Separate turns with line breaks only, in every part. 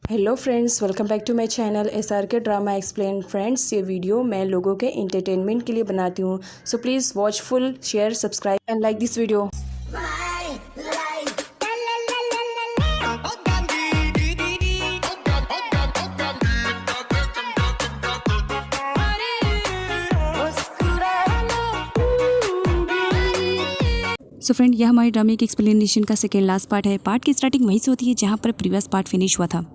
Hello friends, welcome back to my channel SRK drama explain. Friends, ये video मैं लोगों के एंटरटेनमेंट के लिए बनाती हूँ, so please watch full, share, subscribe and like this video.
So friend, यह हमारे ड्रामे के एक्सप्लेनेशन का सेकेंड लास्ट पार्ट है। पार्ट की स्टार्टिंग वहीं से होती है जहाँ पर प्रीवियस पार्ट फिनिश हुआ था।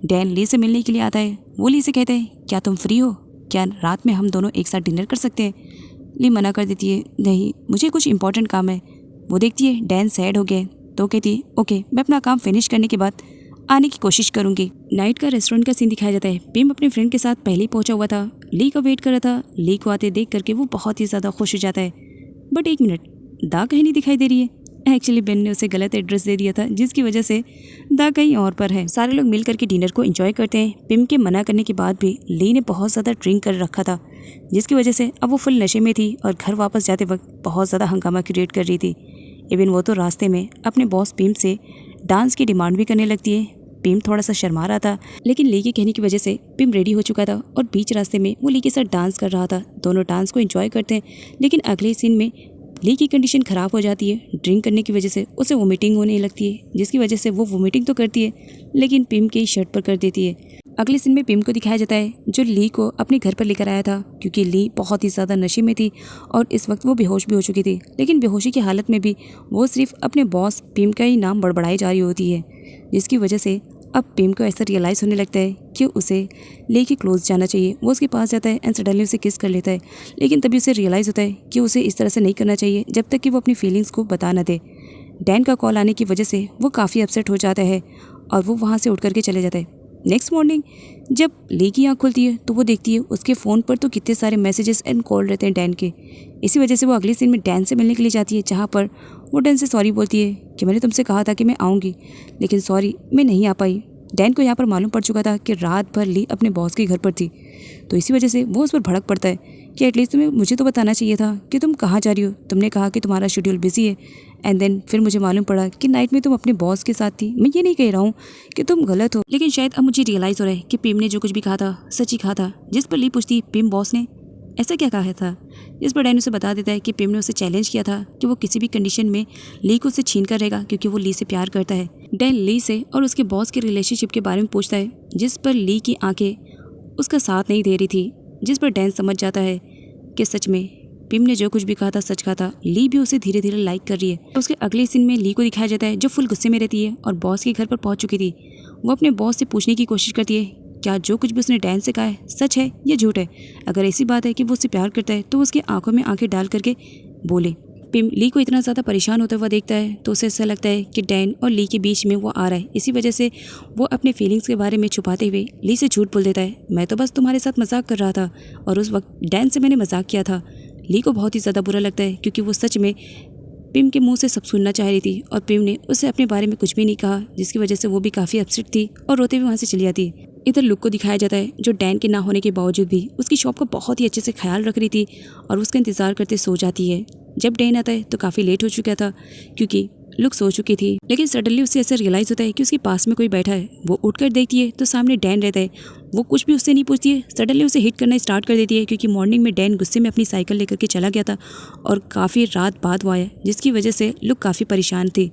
डैन ली से मिलने के लिए आता है। वो ली से कहते हैं, क्या तुम फ्री हो? क्या रात में हम दोनों एक साथ डिनर कर सकते हैं? ली मना कर देती है, नहीं, मुझे कुछ इंपॉर्टेंट काम है। वो देखती है डैन सैड हो गया तो कहती है, ओके, मैं अपना काम फिनिश करने के बाद आने की कोशिश करूँगी। नाइट का रेस्टोरेंट का सीन दिखाया जाता है। पिम अपने फ्रेंड के साथ पहले ही पहुँचा हुआ था। ली का वेट कर रहा था। ली को आते देख करके वो बहुत ही ज़्यादा खुश हो जाता है। बट एक मिनट, दा कहीं नहीं दिखाई दे रही है। एक्चुअली बेन ने उसे गलत एड्रेस दे दिया था, जिसकी वजह से दा कहीं और पर है। सारे लोग मिल करके डिनर को एंजॉय करते हैं। पिम के मना करने के बाद भी ली ने बहुत ज़्यादा ड्रिंक कर रखा था, जिसकी वजह से अब वो फुल नशे में थी और घर वापस जाते वक्त बहुत ज़्यादा हंगामा क्रिएट कर रही थी। इवन वो तो रास्ते में अपने बॉस पिम से डांस की डिमांड भी करने लगती है। पिम थोड़ा सा शर्मा रहा था, लेकिन ली के कहने की वजह से पिम रेडी हो चुका था और बीच रास्ते में वो ली के साथ डांस कर रहा था। दोनों डांस को एंजॉय करते हैं, लेकिन अगले सीन में ली की कंडीशन ख़राब हो जाती है। ड्रिंक करने की वजह से उसे वोमिटिंग होने लगती है, जिसकी वजह से वो वोमिटिंग तो करती है, लेकिन पिम के शर्ट पर कर देती है। अगले सीन में पिम को दिखाया जाता है, जो ली को अपने घर पर लेकर आया था, क्योंकि ली बहुत ही ज़्यादा नशे में थी और इस वक्त वो बेहोश भी हो चुकी थी। लेकिन बेहोशी की हालत में भी वो सिर्फ अपने बॉस पिम का ही नाम बड़बड़ाई जा रही होती है, जिसकी वजह से अब पिम को ऐसा रियलाइज़ होने लगता है कि उसे ली के क्लोज जाना चाहिए। वो उसके पास जाता है एंड सडनली उसे किस कर लेता है, लेकिन तभी उसे रियलाइज़ होता है कि उसे इस तरह से नहीं करना चाहिए जब तक कि वो अपनी फीलिंग्स को बता न दे। डैन का कॉल आने की वजह से वो काफ़ी अपसेट हो जाता है और वो वहाँ से उठ करके चले जाता है। नेक्स्ट मॉर्निंग जब ली की आँख खुलती है तो वो देखती है उसके फ़ोन पर तो कितने सारे मैसेजेस एंड कॉल रहते हैं डैन के। इसी वजह से वो अगले सीन में डैन से मिलने के लिए जाती है, जहाँ पर वो डैन से सॉरी बोलती है कि मैंने तुमसे कहा था कि मैं आऊँगी, लेकिन सॉरी, मैं नहीं आ पाई। डैन को यहाँ पर मालूम पड़ चुका था कि रात भर ली अपने बॉस के घर पर थी, तो इसी वजह से वो उस पर भड़क पड़ता है कि एटलीस्ट तुम्हें मुझे तो बताना चाहिए था कि तुम कहाँ जा रही हो। तुमने कहा कि तुम्हारा शेड्यूल बिजी है, एंड देन फिर मुझे मालूम पड़ा कि नाइट में तुम अपने बॉस के साथ थी। मैं ये नहीं कह रहा हूँ कि तुम गलत हो, लेकिन शायद अब मुझे रियलाइज़ हो रहा है कि पिम ने जो कुछ भी कहा था सच ही कहा था। जिस पर ली पूछती, पिम बॉस ने ऐसा क्या कहा था? जिस पर डैन उसे बता देता है कि पिम ने उसे चैलेंज किया था कि वो किसी भी कंडीशन में ली को उससे छीन कर रहेगा, क्योंकि वो ली से प्यार करता है। डैन ली से और उसके बॉस के रिलेशनशिप के बारे में पूछता है, जिस पर ली की आंखें उसका साथ नहीं दे रही थी, जिस पर डैन समझ जाता है कि सच में पिम ने जो कुछ भी कहा था सच कहा था। ली भी उसे धीरे धीरे लाइक कर रही है। तो उसके अगले सीन में ली को दिखाया जाता है, जो फुल गुस्से में रहती है और बॉस के घर पर पहुंच चुकी थी। वो अपने बॉस से पूछने की कोशिश करती है, क्या जो कुछ भी उसने डैन से कहा है सच है या झूठ है? अगर ऐसी बात है कि वो उससे प्यार करता है तो उसकी आंखों में आंखें डाल करके बोले। पिम ली को इतना ज़्यादा परेशान होता हुआ देखता है तो उसे ऐसा लगता है कि डैन और ली के बीच में वो आ रहा है। इसी वजह से वो अपने फीलिंग्स के बारे में छुपाते हुए ली से झूठ बोल देता है, मैं तो बस तुम्हारे साथ मजाक कर रहा था और उस वक्त डैन से मैंने मजाक किया था। ली को बहुत ही ज़्यादा बुरा लगता है, क्योंकि वो सच में पिम के मुंह से सब सुनना चाह रही थी और पिम ने उसे अपने बारे में कुछ भी नहीं कहा, जिसकी वजह से वो भी काफ़ी अपसेट थी और रोते हुए वहाँ से चली जाती है। इधर लुक को दिखाया जाता है, जो डैन के ना होने के बावजूद भी उसकी शॉप का बहुत ही अच्छे से ख्याल रख रही थी और उसका इंतज़ार करते सो जाती है। जब डैन आता है तो काफ़ी लेट हो चुका था, क्योंकि लुक सो चुकी थी, लेकिन सडनली उसे ऐसा रियलाइज़ होता है कि उसके पास में कोई बैठा है। वो उठकर देखती है तो सामने डैन रहता है। वो कुछ भी उससे नहीं पूछती है, सडनली उसे हिट करना स्टार्ट कर देती है, क्योंकि मॉर्निंग में डैन गुस्से में अपनी साइकिल लेकर के चला गया था और काफ़ी रात बाद वो आया, जिसकी वजह से लुक काफ़ी परेशान थी।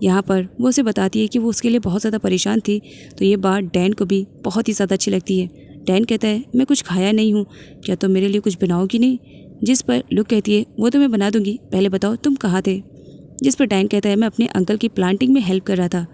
यहाँ पर वो उसे बताती है कि वो उसके लिए बहुत ज़्यादा परेशान थी, तो ये बात डैन को भी बहुत ही ज़्यादा अच्छी लगती है। डैन कहता है, मैं कुछ खाया नहीं हूँ, क्या तुम मेरे लिए कुछ बनाओगी नहीं? जिस पर लुक कहती है, वो तो मैं बना दूंगी, पहले बताओ तुम कहाँ थे? जिस पर डैन कहता है, मैं अपने अंकल की प्लांटिंग में हेल्प कर रहा था।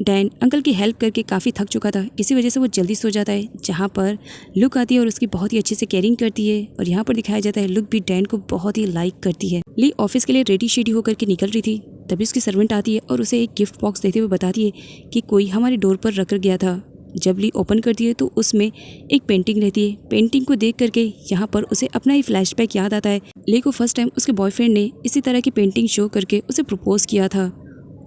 डैन अंकल की हेल्प करके काफ़ी थक चुका था, इसी वजह से वो जल्दी सो जाता है, जहाँ पर लुक आती है और उसकी बहुत ही अच्छे से केयरिंग करती है। और यहाँ पर दिखाया जाता है लुक भी डैन को बहुत ही लाइक करती है। ली ऑफिस के लिए रेडी शेडी होकर के निकल रही थी, तभी उसकी सर्वेंट आती है और उसे एक गिफ्ट बॉक्स देते हुए बताती है कि कोई हमारे डोर पर रख गया था। जब ली ओपन करती है तो उसमें एक पेंटिंग रहती है। पेंटिंग को देख करके यहाँ पर उसे अपना ही फ्लैशबैक याद आता है। ली को फर्स्ट टाइम उसके बॉयफ्रेंड ने इसी तरह की पेंटिंग शो करके उसे प्रपोज किया था।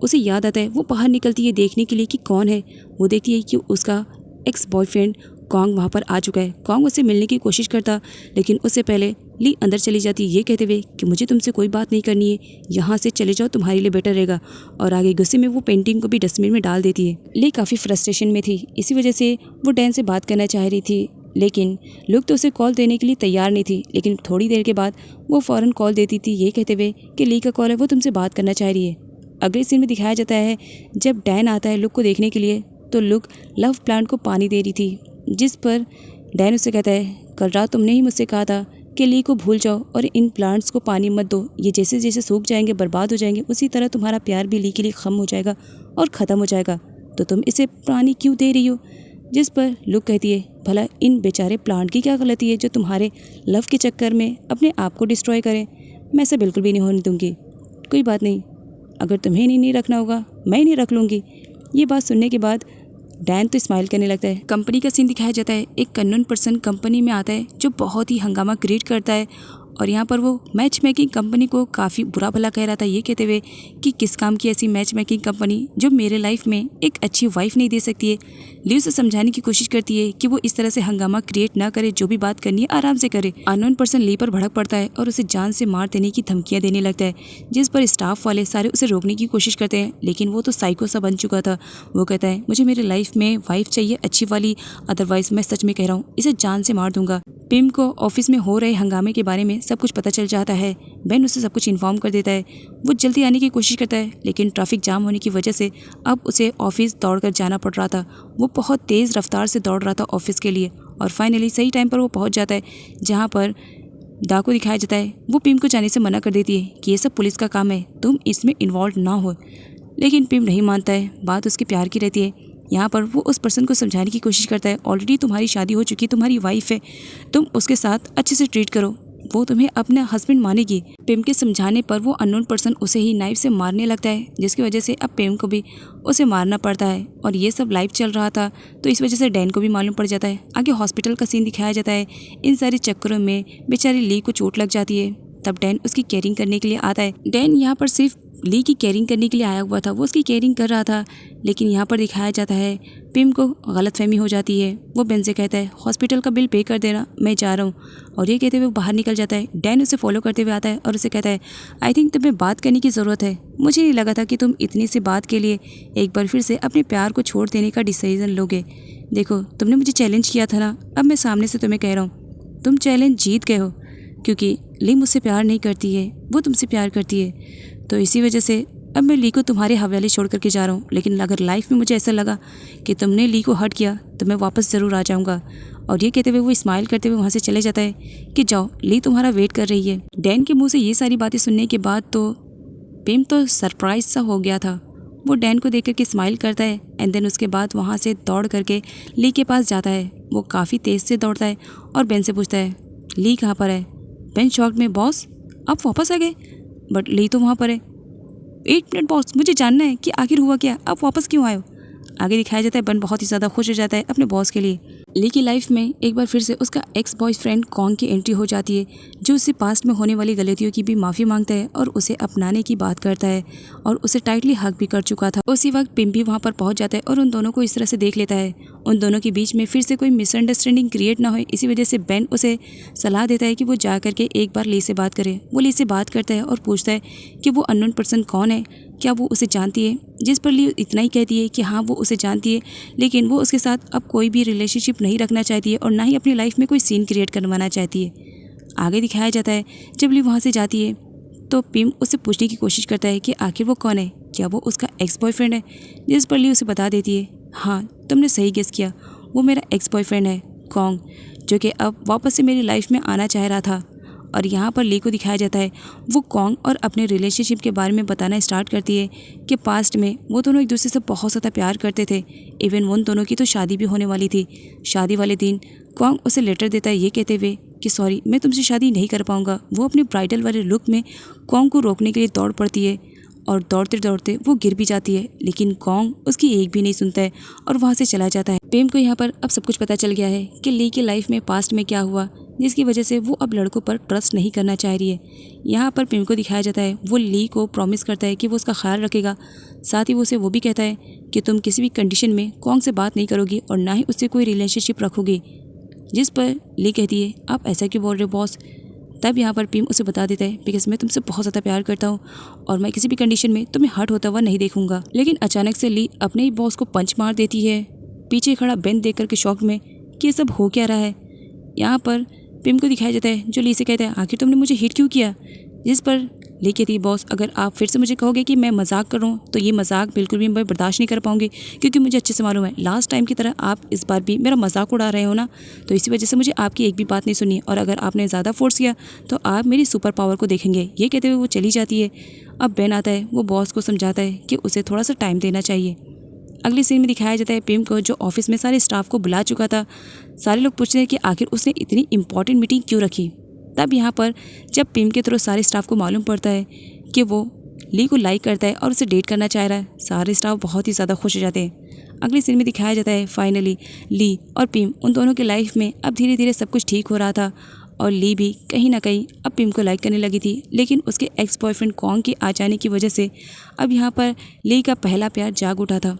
उसे याद आता है, वो बाहर निकलती है देखने के लिए कि कौन है। वो देखती है कि उसका एक्स बॉयफ्रेंड कॉन्ग वहाँ पर आ चुका है। कॉन्ग उससे मिलने की कोशिश करता, लेकिन उससे पहले ली अंदर चली जाती है ये कहते हुए कि मुझे तुमसे कोई बात नहीं करनी है, यहाँ से चले जाओ, तुम्हारे लिए बेटर रहेगा। और आगे गुस्से में वो पेंटिंग को भी डस्टबिन में डाल देती है। ली काफ़ी फ्रस्ट्रेशन में थी, इसी वजह से वो डैन से बात करना चाह रही थी, लेकिन लोग तो उसे कॉल देने के लिए तैयार नहीं थी। लेकिन थोड़ी देर के बाद वो फ़ौरन कॉल देती थी ये कहते हुए कि ली का कॉल है, वो तुमसे बात करना चाह रही है। अगले सीन में दिखाया जाता है जब डैन आता है लुक को देखने के लिए, तो लुक लव प्लांट को पानी दे रही थी, जिस पर डैन उससे कहता है कल रात तुमने ही मुझसे कहा था कि ली को भूल जाओ और इन प्लांट्स को पानी मत दो, ये जैसे जैसे सूख जाएंगे बर्बाद हो जाएंगे, उसी तरह तुम्हारा प्यार भी ली के लिए खत्म हो जाएगा और ख़त्म हो जाएगा, तो तुम इसे पानी क्यों दे रही हो। जिस पर लुक कहती है भला इन बेचारे प्लांट की क्या गलती है जो तुम्हारे लव के चक्कर में अपने आप को डिस्ट्रॉय करें। मैं ऐसा बिल्कुल भी नहीं होने दूंगी। कोई बात नहीं, अगर तुम्हें नहीं रखना होगा मैं नहीं रख लूँगी। ये बात सुनने के बाद डैन तो स्माइल करने लगता है। कंपनी का सीन दिखाया जाता है। एक अननोन पर्सन कंपनी में आता है जो बहुत ही हंगामा क्रिएट करता है, और यहाँ पर वो मैच मेकिंग कंपनी को काफ़ी बुरा भला कह रहा था ये कहते हुए कि किस काम की ऐसी मैच मेकिंग कंपनी जो मेरे लाइफ में एक अच्छी वाइफ नहीं दे सकती है। ली उसे समझाने की कोशिश करती है कि वो इस तरह से हंगामा क्रिएट ना करे, जो भी बात करनी है आराम से करे। अननोन पर्सन ली पर भड़क पड़ता है और उसे जान से मार देने की धमकियाँ देने लगता है, जिस पर स्टाफ वाले सारे उसे रोकने की कोशिश करते हैं, लेकिन वो तो साइको सा बन चुका था। वो कहता है मुझे मेरे लाइफ में वाइफ चाहिए अच्छी वाली, अदरवाइज मैं सच में कह रहा हूँ इसे जान से मार दूंगा। पिम को ऑफिस में हो रहे हंगामे के बारे में सब कुछ पता चल जाता है। बेन उसे सब कुछ इन्फॉर्म कर देता है। वो जल्दी आने की कोशिश करता है, लेकिन ट्रैफिक जाम होने की वजह से अब उसे ऑफिस दौड़कर जाना पड़ रहा था। वो बहुत तेज़ रफ्तार से दौड़ रहा था ऑफिस के लिए, और फाइनली सही टाइम पर वो पहुंच जाता है जहां पर दा को दिखाया जाता है। वो पिम को जाने से मना कर देती है कि ये सब पुलिस का काम है, तुम इसमें इन्वॉल्व ना हो, लेकिन पिम नहीं मानता है। बात उसके प्यार की रहती है। यहाँ पर वो उस पर्सन को समझाने की कोशिश करता है ऑलरेडी तुम्हारी शादी हो चुकी है, तुम्हारी वाइफ है, तुम उसके साथ अच्छे से ट्रीट करो, वो तुम्हें अपना हस्बैंड मानेगी। पिम के समझाने पर वो अननोन पर्सन उसे ही नाइफ से मारने लगता है, जिसकी वजह से अब पिम को भी उसे मारना पड़ता है। और ये सब लाइव चल रहा था तो इस वजह से डैन को भी मालूम पड़ जाता है। आगे हॉस्पिटल का सीन दिखाया जाता है। इन सारे चक्करों में बेचारी ली को चोट लग जाती है। तब डैन उसकी केयरिंग करने के लिए आता है। डैन यहाँ पर सिर्फ ली की केयरिंग करने के लिए आया हुआ था, वो उसकी केयरिंग कर रहा था, लेकिन यहाँ पर दिखाया जाता है पिम को गलतफहमी हो जाती है। वो बेन से कहता है हॉस्पिटल का बिल पे कर देना, मैं जा रहा हूँ, और ये कहते हुए वो बाहर निकल जाता है। डैन उसे फॉलो करते हुए आता है और उसे कहता है आई थिंक तुम्हें बात करने की ज़रूरत है, मुझे नहीं लगा था कि तुम इतनी सी बात के लिए एक बार फिर से अपने प्यार को छोड़ देने का डिसीजन लोगे। देखो तुमने मुझे चैलेंज किया था ना, अब मैं सामने से तुम्हें कह रहा हूँ तुम चैलेंज जीत गए हो, क्योंकि ली मुझसे प्यार नहीं करती है, वो तुमसे प्यार करती है। तो इसी वजह से अब मैं ली को तुम्हारे हवाले छोड़ करके जा रहा हूँ, लेकिन अगर लाइफ में मुझे ऐसा लगा कि तुमने ली को हर्ट किया तो मैं वापस ज़रूर आ जाऊँगा। और ये कहते हुए वो स्माइल करते हुए वहाँ से चले जाता है कि जाओ ली तुम्हारा वेट कर रही है। डैन के मुंह से ये सारी बातें सुनने के बाद तो पिम तो सरप्राइज सा हो गया था। वो डैन को देख करके स्माइल करता है एंड देन उसके बाद वहाँ से दौड़ करके ली के पास जाता है। वो काफ़ी तेज़ से दौड़ता है और बेन से पूछता है ली कहाँ पर है। बेन शॉक में बॉस आप वापस आ गए, बट ली तो वहाँ पर है। 1 मिनट बॉस, मुझे जानना है कि आखिर हुआ क्या, आप वापस क्यों आए हो। आगे दिखाया जाता है बन बहुत ही ज़्यादा खुश हो जाता है अपने बॉस के लिए। ली की लाइफ में एक बार फिर से उसका एक्स बॉयफ्रेंड कॉन्ग की एंट्री हो जाती है, जो उससे पास्ट में होने वाली गलतियों की भी माफ़ी मांगता है और उसे अपनाने की बात करता है और उसे टाइटली हक भी कर चुका था। उसी वक्त पिम भी वहाँ पर पहुँच जाता है और उन दोनों को इस तरह से देख लेता है। उन दोनों के बीच में फिर से कोई मिसअंडरस्टैंडिंग क्रिएट ना हो, इसी वजह से बेन उसे सलाह देता है कि वो जा करके एक बार ली से बात करे। वो ली से बात करता है और पूछता है कि वो अननोन पर्सन कौन है, क्या वो उसे जानती है। जिस पर ली इतना ही कहती है कि हाँ वो उसे जानती है, लेकिन वो उसके साथ अब कोई भी रिलेशनशिप नहीं रखना चाहती है और ना ही अपनी लाइफ में कोई सीन क्रिएट करवाना चाहती है। आगे दिखाया जाता है जब ली वहाँ से जाती है तो पिम उससे पूछने की कोशिश करता है कि आखिर वो कौन है, क्या वो उसका एक्स बॉयफ्रेंड है। जिस पर ली उसे बता देती है हाँ तुमने सही गेस किया, वो मेरा एक्स बॉयफ्रेंड है कॉन्ग, जो कि अब वापस से मेरी लाइफ में आना चाह रहा था। और यहाँ पर ली को दिखाया जाता है वो कॉन्ग और अपने रिलेशनशिप के बारे में बताना स्टार्ट करती है कि पास्ट में वो दोनों एक दूसरे से बहुत ज़्यादा प्यार करते थे। इवन उन दोनों की तो शादी भी होने वाली थी। शादी वाले दिन कॉन्ग उसे लेटर देता है ये कहते हुए कि सॉरी मैं तुमसे शादी नहीं कर पाऊँगा। वो अपने ब्राइडल वाले लुक में कॉन्ग को रोकने के लिए दौड़ पड़ती है और दौड़ते दौड़ते वो गिर भी जाती है, लेकिन कॉन्ग उसकी एक भी नहीं सुनता है और वहाँ से चला जाता है। पिम को यहाँ पर अब सब कुछ पता चल गया है कि ली की लाइफ में पास्ट में क्या हुआ, जिसकी वजह से वो अब लड़कों पर ट्रस्ट नहीं करना चाह रही है। यहाँ पर पिम को दिखाया जाता है वो ली को प्रॉमिस करता है कि वो उसका ख्याल रखेगा, साथ ही वो उसे वो भी कहता है कि तुम किसी भी कंडीशन में कॉन्ग से बात नहीं करोगी और ना ही उससे कोई रिलेशनशिप रखोगी। जिस पर ली कहती है आप ऐसा क्यों बोल रहे हो बॉस, तब यहाँ पर पिम उसे बता देता है बिकॉज मैं तुमसे बहुत ज़्यादा प्यार करता हूँ और मैं किसी भी कंडीशन में तुम्हें हर्ट होता हुआ नहीं देखूंगा। लेकिन अचानक से ली अपने ही बॉस को पंच मार देती है। पीछे खड़ा बेन देख करके शॉक में कि ये सब हो क्या रहा है। यहाँ पर पिम को दिखाया जाता है जो ली से कहता है आखिर तुमने मुझे हिट क्यों किया। जिस पर ली कहती है बॉस अगर आप फिर से मुझे कहोगे कि मैं मजाक कर रहा हूँ तो ये मजाक बिल्कुल भी मैं बर्दाश्त नहीं कर पाऊंगी, क्योंकि मुझे अच्छे से मालूम है लास्ट टाइम की तरह आप इस बार भी मेरा मजाक उड़ा रहे हो ना, तो इसी वजह से मुझे आपकी एक भी बात नहीं सुनी और अगर आपने ज़्यादा फोर्स किया तो आप मेरी सुपर पावर को देखेंगे। ये कहते हुए वो चली जाती है। अब बेन आता है, वो बॉस को समझाता है कि उसे थोड़ा सा टाइम देना चाहिए। अगले सीन में दिखाया जाता है पिम को जो ऑफिस में सारे स्टाफ को बुला चुका था। सारे लोग पूछते हैं कि आखिर उसने इतनी इंपॉर्टेंट मीटिंग क्यों रखी। तब यहाँ पर जब पिम के थ्रू सारे स्टाफ को मालूम पड़ता है कि वो ली को लाइक करता है और उसे डेट करना चाह रहा है, सारे स्टाफ बहुत ही ज़्यादा खुश हो जाते हैं। अगले सीन में दिखाया जाता है फाइनली ली और पिम उन दोनों के लाइफ में अब धीरे धीरे सब कुछ ठीक हो रहा था और ली भी कहीं ना कहीं अब पिम को लाइक करने लगी थी। लेकिन उसके एक्स बॉयफ्रेंड कॉन्ग के आ जाने की वजह से अब यहाँ पर ली का पहला प्यार जाग उठा था।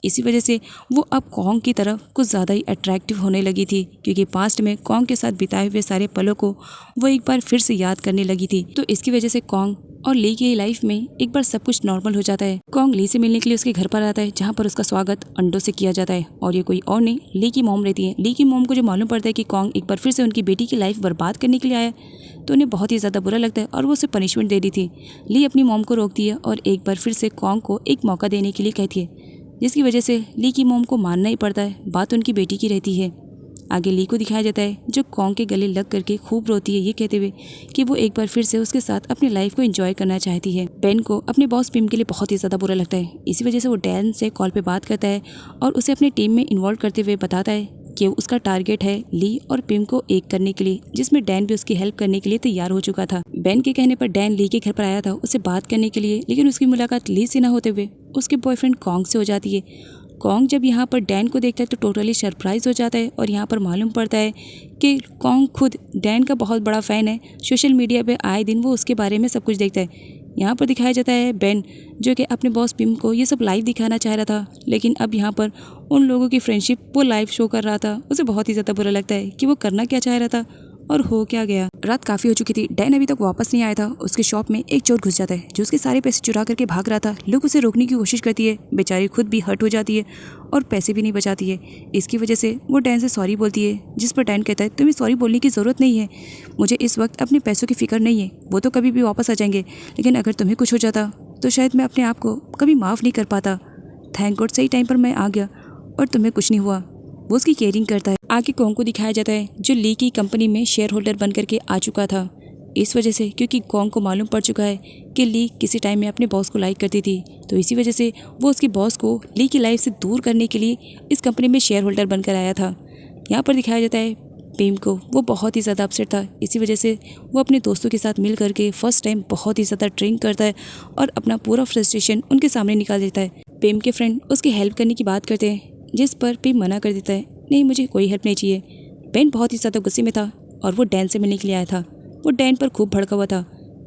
इसी वजह से वो अब कॉन्ग की तरफ कुछ ज़्यादा ही अट्रैक्टिव होने लगी थी, क्योंकि पास्ट में कॉन्ग के साथ बिताए हुए सारे पलों को वो एक बार फिर से याद करने लगी थी। तो इसकी वजह से कॉन्ग और ली की लाइफ में एक बार सब कुछ नॉर्मल हो जाता है। कॉन्ग ली से मिलने के लिए उसके घर पर आता है, जहाँ पर उसका स्वागत अंडों से किया जाता है और ये कोई और नहीं ली की मॉम रहती है। ली की मॉम को जो मालूम पड़ता है कि कॉन्ग एक बार फिर से उनकी बेटी की लाइफ बर्बाद करने के लिए आया तो उन्हें बहुत ही ज़्यादा बुरा लगता है और वो उसे पनिशमेंट दे दी थी। ली अपनी मॉम को रोकती है और एक बार फिर से कॉन्ग को एक मौका देने के लिए कहती है, जिसकी वजह से ली की मॉम को मानना ही पड़ता है, बात उनकी बेटी की रहती है। आगे ली को दिखाया जाता है जो कॉन्ग के गले लग करके खूब रोती है, ये कहते हुए कि वो एक बार फिर से उसके साथ अपनी लाइफ को एंजॉय करना चाहती है। बेन को अपने बॉस पिम के लिए बहुत ही ज़्यादा बुरा लगता है। इसी वजह से वो डैन से कॉल पे बात करता है और उसे अपनी टीम में इन्वॉल्व करते हुए बताता है कि उसका टारगेट है ली और पिम को एक करने के लिए, जिसमें डैन भी उसकी हेल्प करने के लिए तैयार हो चुका था। बेन के कहने पर डैन ली के घर पर आया था उसे बात करने के लिए, लेकिन उसकी मुलाकात ली से न होते हुए उसके बॉयफ्रेंड कॉन्ग से हो जाती है। कॉन्ग जब यहाँ पर डैन को देखता है तो टोटली सरप्राइज हो जाता है और यहाँ पर मालूम पड़ता है कि कॉन्ग खुद डैन का बहुत बड़ा फ़ैन है। सोशल मीडिया पे आए दिन वो उसके बारे में सब कुछ देखता है। यहाँ पर दिखाया जाता है बेन जो कि अपने बॉस पिम को ये सब लाइव दिखाना चाह रहा था, लेकिन अब यहाँ पर उन लोगों की फ्रेंडशिप वो लाइव शो कर रहा था। उसे बहुत ही ज़्यादा बुरा लगता है कि वो करना क्या चाह रहा था और हो क्या गया। रात काफ़ी हो चुकी थी, डैन अभी तक वापस नहीं आया था। उसके शॉप में एक चोर घुस जाता है जो उसके सारे पैसे चुरा करके भाग रहा था। लुक उसे रोकने की कोशिश करती है, बेचारी खुद भी हर्ट हो जाती है और पैसे भी नहीं बचाती है। इसकी वजह से वो डैन से सॉरी बोलती है, जिस पर डैन कहता है तुम्हें सॉरी बोलने की ज़रूरत नहीं है, मुझे इस वक्त अपने पैसों की फिक्र नहीं है, वो तो कभी भी वापस आ जाएंगे, लेकिन अगर तुम्हें कुछ हो जाता तो शायद मैं अपने आप को कभी माफ़ नहीं कर पाता। थैंक गॉड सही टाइम पर मैं आ गया और तुम्हें कुछ नहीं हुआ। वो उसकी केयरिंग करता है। आगे कॉन्ग को दिखाया जाता है जो ली की कंपनी में शेयर होल्डर बन करके आ चुका था। इस वजह से क्योंकि कॉन्ग को मालूम पड़ चुका है कि ली किसी टाइम में अपने बॉस को लाइक करती थी, तो इसी वजह से वो उसके बॉस को ली की लाइफ से दूर करने के लिए इस कंपनी में शेयर होल्डर बनकर आया था। यहाँ पर दिखाया जाता है पिम को वो बहुत ही ज़्यादा अपसेट था। इसी वजह से वो अपने दोस्तों के साथ मिल करके फर्स्ट टाइम बहुत ही ज़्यादा ड्रिंक करता है और अपना पूरा फ्रस्ट्रेशन उनके सामने निकाल देता है। पिम के फ्रेंड उसकी हेल्प करने की बात करते हैं, जिस पर पिम मना कर देता है, नहीं मुझे कोई हेल्प नहीं चाहिए। बेन बहुत ही ज़्यादा गुस्से में था और वो डैन से मिलने के लिए आया था। वो डैन पर खूब भड़का हुआ था।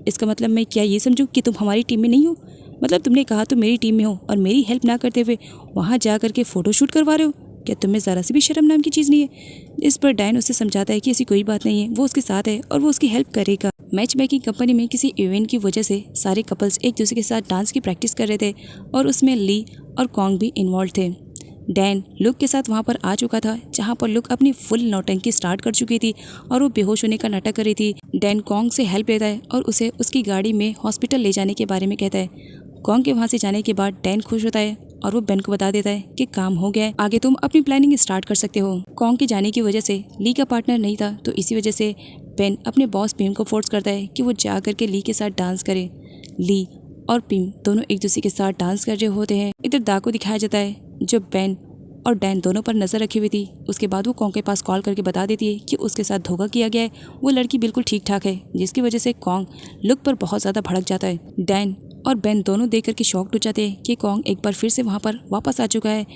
इसका मतलब मैं क्या ये समझूं कि तुम हमारी टीम में नहीं हो? मतलब तुमने कहा तुम मेरी टीम में हो और मेरी हेल्प ना करते हुए वहाँ जा करके फ़ोटोशूट करवा रहे हो? क्या तुम्हें ज़रा सी भी शर्म नाम की चीज़ नहीं है? इस पर डैन उससे समझाता है कि ऐसी कोई बात नहीं है, वो उसके साथ है और वो उसकी हेल्प करेगा। मैच मेकिंग कंपनी में किसी इवेंट की वजह से सारे कपल्स एक दूसरे के साथ डांस की प्रैक्टिस कर रहे थे और उसमें ली और कॉन्ग भी इन्वॉल्व थे। डैन लुक के साथ वहाँ पर आ चुका था, जहाँ पर लुक अपनी फुल नौटंकी स्टार्ट कर चुकी थी और वो बेहोश होने का नाटक कर रही थी। डैन कॉन्ग से हेल्प लेता है और उसे उसकी गाड़ी में हॉस्पिटल ले जाने के बारे में कहता है। कॉन्ग के वहाँ से जाने के बाद डैन खुश होता है और वो बेन को बता देता है कि काम हो गया है, आगे तुम अपनी प्लानिंग स्टार्ट कर सकते हो। कॉन्ग के जाने की वजह से ली का पार्टनर नहीं था, तो इसी वजह से बेन अपने बॉस पिम को फोर्स करता है कि वो जा करके ली के साथ डांस करे। ली और पिम दोनों एक दूसरे के साथ डांस कर रहे होते हैं। इधर दा को दिखाया जाता है जो बेन और डैन दोनों पर नज़र रखी हुई थी। उसके बाद वो कॉन्ग के पास कॉल करके बता देती है कि उसके साथ धोखा किया गया है, वो लड़की बिल्कुल ठीक ठाक है, जिसकी वजह से कॉन्ग लुक पर बहुत ज़्यादा भड़क जाता है। डैन और बेन दोनों देख करके शॉक्ड हो जाते हैं कि कॉन्ग एक बार फिर से वहाँ पर वापस आ चुका है,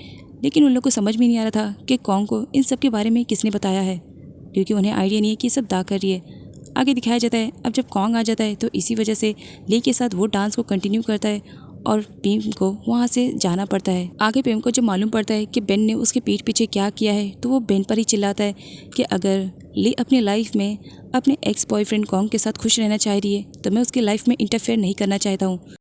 लेकिन उन लोग को समझ में नहीं आ रहा था कि कॉन्ग को इन सब के बारे में किसने बताया है, क्योंकि उन्हें आइडिया नहीं है कि सब दा कर रही है। आगे दिखाया जाता है अब जब कॉन्ग आ जाता है तो इसी वजह से ली के साथ वो डांस को कंटिन्यू करता है और पेम को वहाँ से जाना पड़ता है। आगे पेम को जब मालूम पड़ता है कि बेन ने उसके पीठ पीछे क्या किया है तो वो बेन पर ही चिल्लाता है कि अगर ली अपनी लाइफ में अपने एक्स बॉयफ्रेंड कॉन्ग के साथ खुश रहना चाह रही है तो मैं उसकी लाइफ में इंटरफेयर नहीं करना चाहता हूँ।